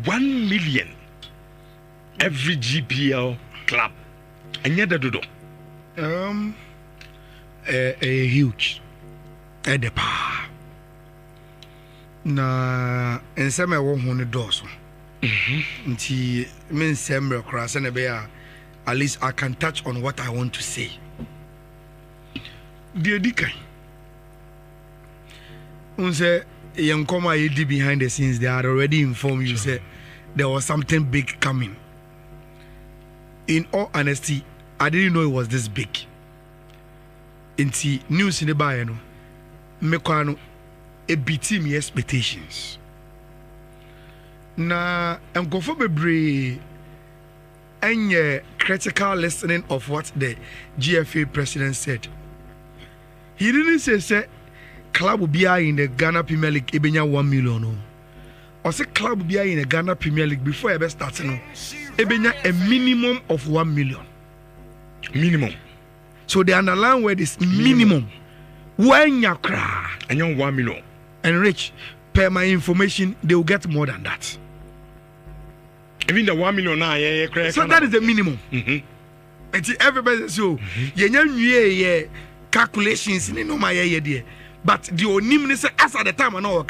1 million every GPL club. And yet, do a huge at the power. Na and some I won't want to do so. Until means some cross and a bear. At least I can touch on what I want to say. Dear Dick, unse young comma behind the scenes, they had already informed you say there was something big coming. In all honesty, I didn't know it was this big. Inti news in the bayano, mekwano a beat me expectations. Na enkofo bebre any critical listening of what the GFA president said. He didn't say club will be in the Ghana Premier League ebenya 1 million. Or say club will be in the Ghana Premier League before ever starting ebenya a minimum of 1 million. Minimum. So the underlying word is minimum. When you cry and you 1 million. And rich, per my information, they will get more than that. Even the 1 million now, so that is the minimum. And everybody says so. You calculations in no my idea. But the only say as at the time I know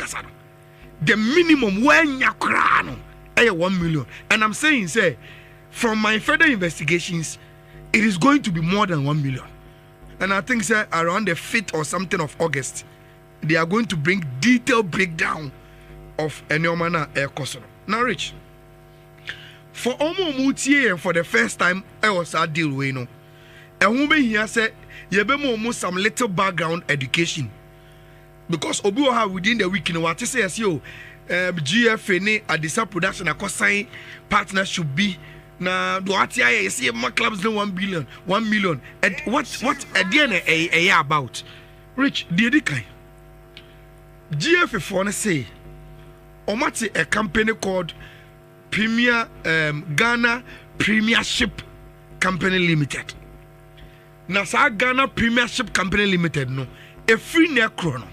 the minimum when you cry 1 million. And I'm saying, say, from my further investigations, it is going to be more than 1 million. And I think, say, around the 5th or something of August, they are going to bring detailed breakdown of Enyomana Air Kosono. Now, Rich, for almost multi for the first time, I was a deal with no. And woman here said, you be more some little background education. Because Obuha within the week, what you say as you GFA at the production, a cosign partner should be. Now, do I see my clubs do 1 billion, 1 million? And what at the end a year about? Rich, the Dikai GFA for say, Omati a company called Premier Ghana Premiership Company Limited. Now, Ghana Premiership Company Limited no a free near chrono.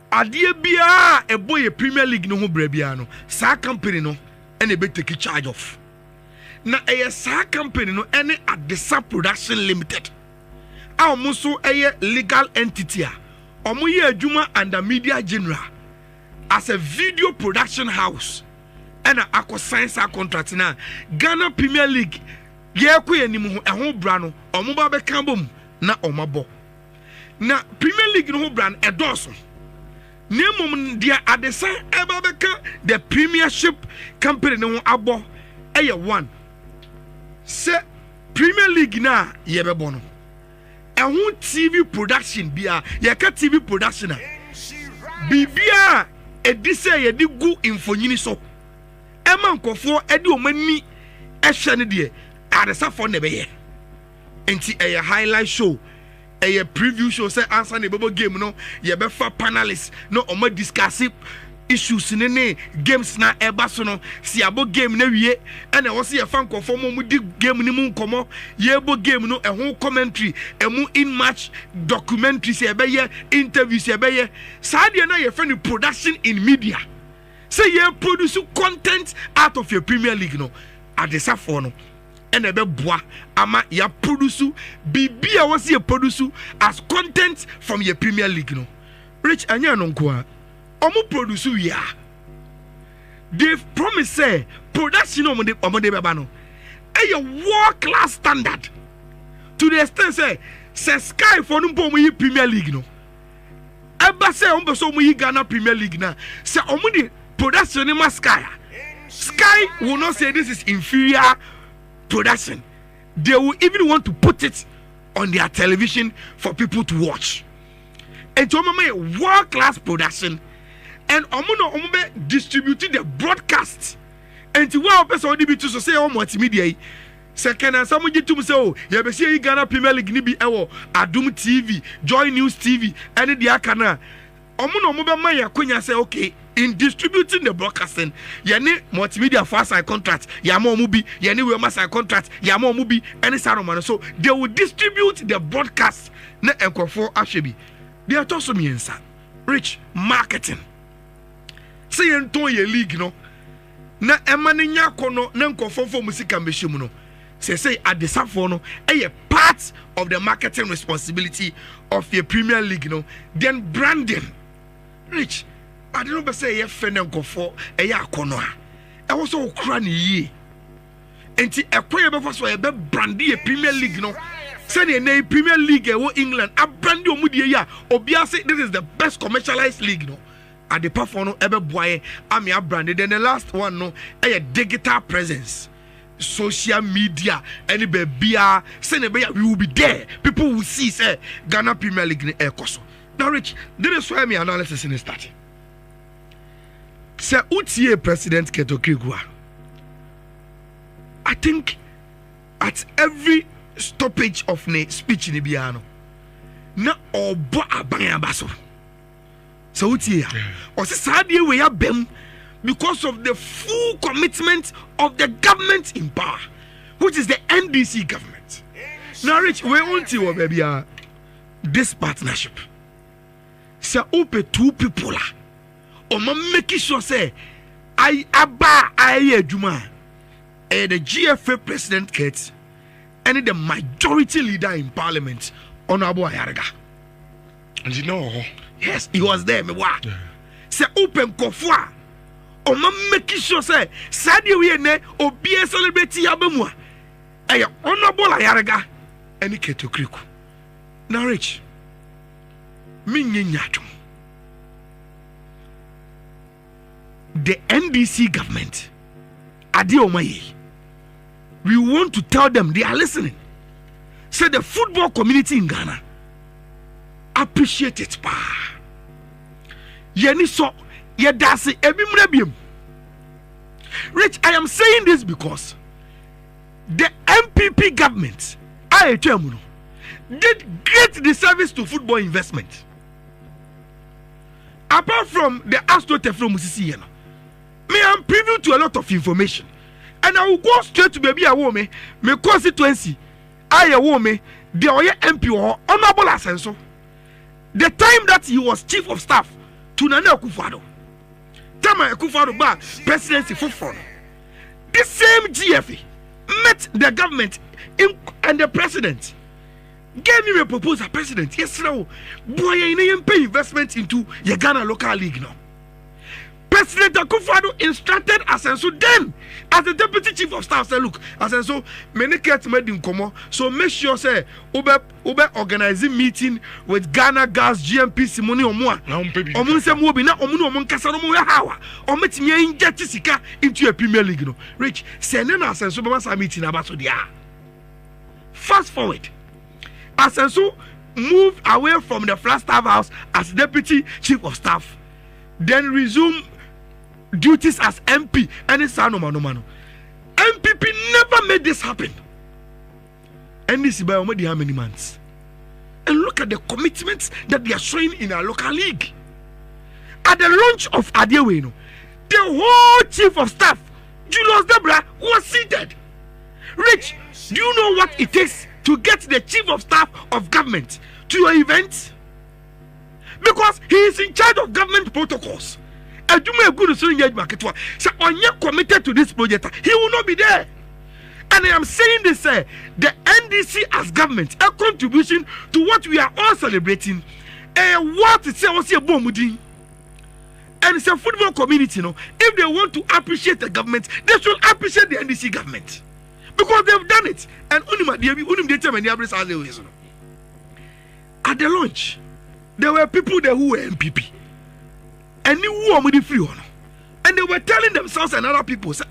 Adia bia a boy a Premier League no brebiano. Sa company no and a bit take charge of. Na a sa company no any at the sub production limited. Almost a legal entity. Omuye adwuma under media general as a video production house. And a science contract na Ghana Premier League. Ye kwe ni mu ehon bra no omoba be kambom na omabo. Na Premier League no bra no edoso. Nemum dia adesa eba beka the Premiership company no abo eye one. Se Premier League na ye bebo no. Ehun TV production bia ye ka TV production a. Bibia edise ye di gu infonyini so. Ema nkofo edi omani ehwe ne de adesa for ne be ye. Enti a highlight show. A preview show say answer the bubble game no ye be fa panelists no omo discuss issues ne games na eba so no si abo game na wie and e wo se ye fan conform mu di game ni mu nkomo ye bo game no e ho commentary e mu in match documentary se be ye interviews se be ye sa de na ye friend production in media say ye produce content out of your Premier League no at the safo no and a bois ama ya produce bibia was ye produce as content from your Premier League no Rich anya no nko omo produce ya they've promised say production omo de beba no a world class standard to the extent say Sky for no mo yi Premier League no eba say omo so mo yi Ghana Premier League na say omo de production ma Sky will not say this is inferior production. They will even want to put it on their television for people to watch. And to a world class production, and omo distributing the broadcast. And to one person only be to say multimedia. Second, and someone get to say, oh, you be see Ghana Premier League ni be Adum TV, Joy News TV, and the Akana. Omo maya kunya say okay. In distributing the broadcasting, yani multimedia fast side contract, yamo mubi, yani wema side contract, yamo mubi, any saromano. So they will distribute the broadcast na enkofo ashebi. They are also miensa. Rich marketing. Say ento ye league no. na emaninya kono na nkofofo musika mbehim no say at the safo no part of the marketing responsibility of your Premier League no then branding rich I don't know say ye fe na nkofo akono a e wo so okura ne yie enti ekoye be so ye be brand ye Premier League no say the Premier League wo England a brand omudie ya obia say this is the best commercialized league no at the perform no ebe boy am ya branded. Then the last one no a digital presence, social media, any baby say we will be there, people will see say Ghana Premier League in Ekoso. Now Rich, this is why my analysis in starting. Say Utie President Keto Krigua, I think at every stoppage of ne speech in Ibiano na obo abanya baso. So Utie or say we are bem because of the full commitment of the government in power, which is the NDC government. Now Rich, we want to baby this partnership. Say open two people or making sure say I Juma the GFA president Kate and the majority leader in parliament Honorable Ayala. And you know, yes, he was there. Me wa say open kofua or making sure say Sadia we ne obi celebrate yabemwa Honorable Ayala and he Keto Kriku. Now Rich, the NDC government, we want to tell them they are listening. Say the football community in Ghana appreciate it. Rich, I am saying this because the MPP government did great disservice to football investment. Apart from the AstroTurf Musisi, me am privy to a lot of information, and I will go straight to baby a woman, my constituency. I a woman, the Oye MP or Honorable Asenso. The time that he was chief of staff to Nana Akufo-Addo, Tama Akufo-Addo ba presidency for this same GFA met the government and the president. Gave me a proposal, president. Yes, no. Boy, you pay investment into your Ghana local league now. President Akufo-Addo instructed Asenso then, as the deputy chief of staff, said, look, Asenso, many cats made in Komo, so make sure, say, Ube organizing meeting with Ghana Gas, GMP, Simoni Omwa. Omunse Mobi, na Omuno Monkasano Hawa, or met me in Jatisika into a Premier League. No. Rich, send an Asenso Bamasa meeting about the fast forward. Asenso moved away from the Flagstaff House as deputy chief of staff, then resumed duties as MP. And it's no. MPP never made this happen. And this is by already how many months? And look at the commitments that they are showing in our local league. At the launch of Adeweno, the whole chief of staff, Julius Debra, was seated. Rich, do you know what it takes to get the chief of staff of government to your event? Because he is in charge of government protocols. And you may go to so on you committed to this project, he will not be there. And I am saying this, the NDC as government, a contribution to what we are all celebrating, what it says a bomudin. And it's a football community, if they want to appreciate the government, they should appreciate the NDC government. Because they've done it. And at the launch, there were people there who were MPP. And they were free on. And they were telling themselves and other people, say,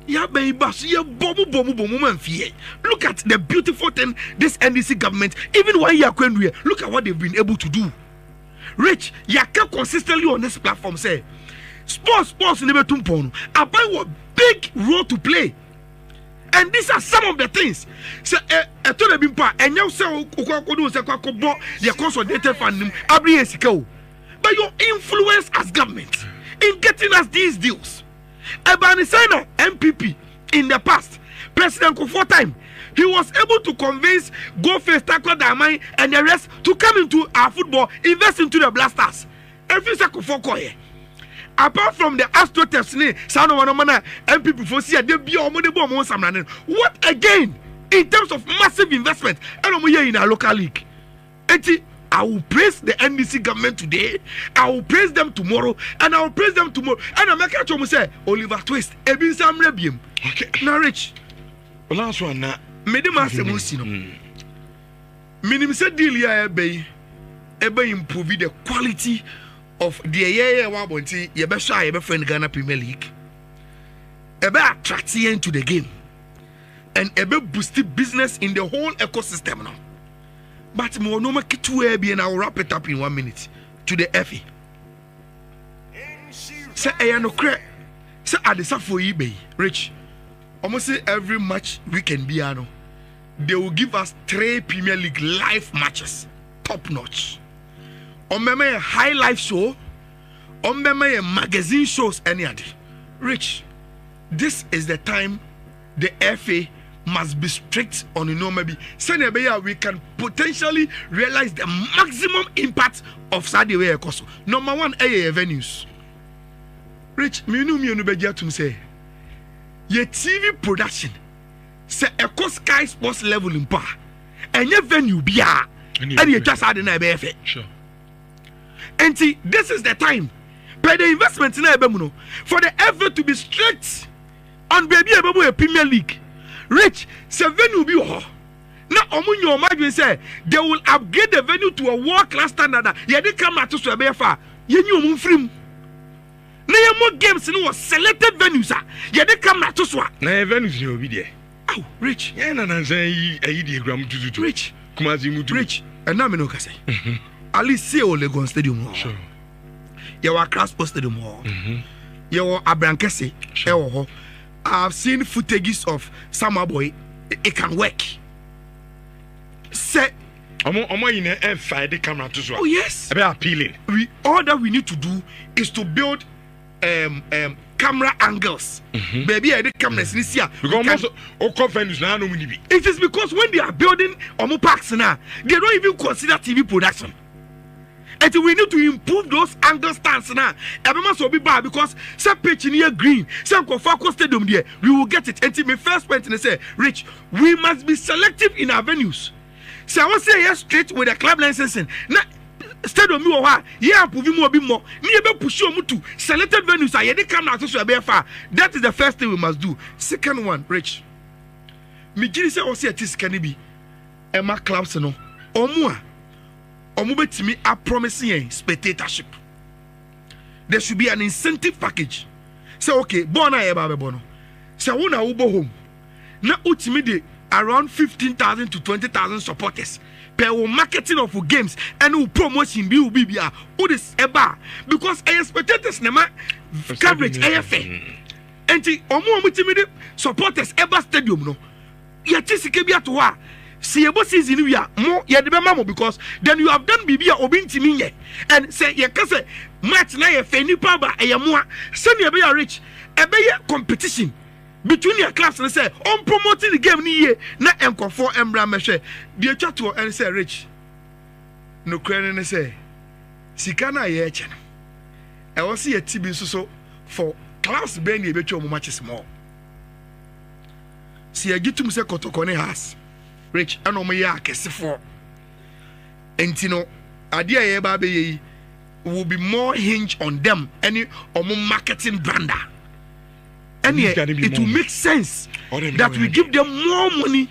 look at the beautiful thing this NDC government, even while you are going here, look at what they've been able to do. Rich, you kept consistently on this platform, say, sports never tumpono. About what big role to play. And these are some of the things. So, and you say, the consolidated fund, but your influence as government in getting us these deals. Ebanisena MPP in the past, President Kufuor time, he was able to convince Go-Face, Tako Damai, and the rest to come into our football, invest into the Blasters. Every Kufuor koye. apart from the astroturfs ne saa no one man MPP for see dey be omo dey bo omo samrane what again in terms of massive investment and omo here in our local league enti I will praise the NDC government today. I will praise them tomorrow, and I will praise them tomorrow. And I'm like, I say, Oliver Twist, Ebin Sam Rebium. Okay. Now, Rich. Well, last one now. Medema Semusino. Minimum said deal ya ebe improve the quality of the year wabonti yebe shy yebe friend Ghana Premier League. Ebe attract you into the game, and ebe boost business in the whole ecosystem now. But more no make it and I'll wrap it up in 1 minute to the FA. Say I no crack. Say I decide for eBay. Rich. Almost say every match we can be ano. They will give us 3 Premier League live matches. Top notch. On a high life show. On magazine shows any other. Rich. This is the time the FA must be strict on maybe we can potentially realize the maximum impact of Saudi Arabia. Number 1, venues. Rich, me no be to say your TV production say a Sky Sports level in power and your venue be and you just add in a sure. And see, this is the time by the investment in for the effort to be strict on a Premier League. Rich, say venue be ho. Now, omunyo imagine say they will upgrade the venue to a world-class standard. Yeah, they come at us to a befa. You knew omun free. Now, more games in was selected venues. Yeah, they come at us. Now, venues you be there. Oh, Rich. Yeah, na say a diagram to do. Rich. Kumazi mutu. Rich. And now me no say. At least see o Legon Stadium. Sure. You were Crossport Stadium. You were Abrankese. Sure. I've seen footages of Summer Boy. It can work. Say, I'm in a fire the camera to so. Oh yes. About appealing. All that we need to do is to build camera angles. Baby, I did cameras this year. Because venues now no money. It is because when they are building Omo parks now, they don't even consider TV production. And we need to improve those angle stands now. Everyone will be bad because some pitch near green, some Kofako Stadium there, we will get it. And my first point and say, Rich, we must be selective in our venues. So I want to say yes straight with the club licensing. Now, stadium you are yeah, proving more, be more. Never push you to selected venues. I didn't come out to a far. That is the first thing we must do. Second one, Rich. Me say also at this can be Emma clubs no or more. Omubetimi are promising spectatorship. There should be an incentive package. Say okay, bona eba bono. Say una ubo home. Na ultimately around 15,000 to 20,000 supporters per marketing of games and promotion will be who this eba because spectators nema coverage AFA. And the omu supporters eba stadium no. Yatisi kebia to wa. See about season we are more yeah the because then you have done bibia obintimi and say you can say match na ye feni paba e more send you be rich e be competition between your class and say on promoting the game ni ye na enkofo embra mehwe the chat to and say Rich no crane and say sika na ye eche no e wo see a tibi so for class ben ye betwa mo matches more see a gitum say kotokone has Rich, and on my yakes for Entino, idea baby will be more hinge on them, any or more marketing brander. And it will make sense that we give them more money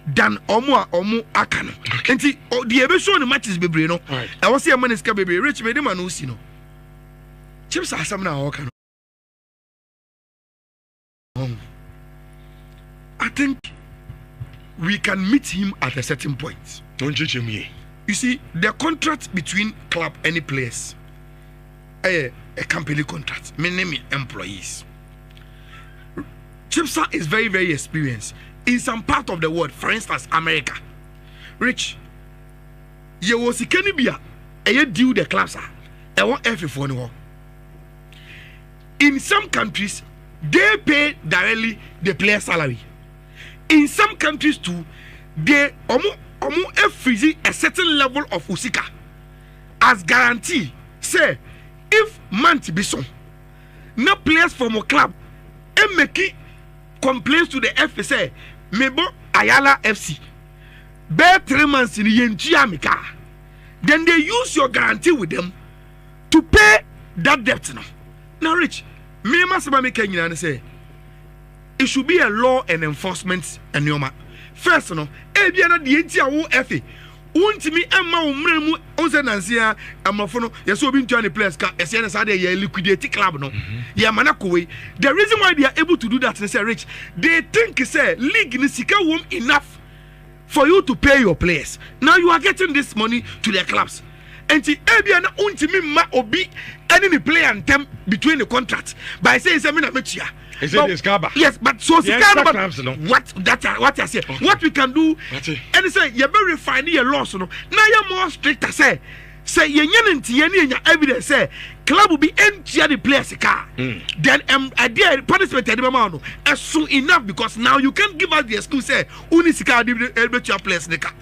than Omo Akano. And see, the ever matches baby, no. I was here, man, is baby, Rich, made him an usino. Chips are some now, I think we can meet him at a certain point. Don't judge me. You see, the contract between club and the players, a company contract, many employees. Chipsa is very, very experienced in some part of the world, for instance, America. Rich, you was a Canibia, and you do the clubs. I want every phone. In some countries, they pay directly the player salary. In some countries too, they freeze a certain level of usika as guarantee. Say, if month be so, no players from a club and make complaints to the FA say mebo Ayala FC bear 3 months in Yenchiamika. Then they use your guarantee with them to pay that debt now Rich, me must make Kenya say it should be a law and enforcement and yoma. First ebiana the entia wo FA untimi emma umremu onsenansia amafono yeso obi ntua ne players ka ese say dey liquidate club no ye manako we. The reason why they are able to do that is say Rich, they think say league ni sika wom enough for you to pay your players. Now you are getting this money to their clubs. And ebiana untimi ma obi any player and them between the contracts by saying semina mechia. Is it Skaba? Yes, but so Skaba. What I say, okay. What we can do, and say you better refine your laws. Now you're more strict. Say you evidence. Say club will be empty the players car. Then idea punishment at the moment is soon enough because now you can't give us the excuse. Say only car the players the car.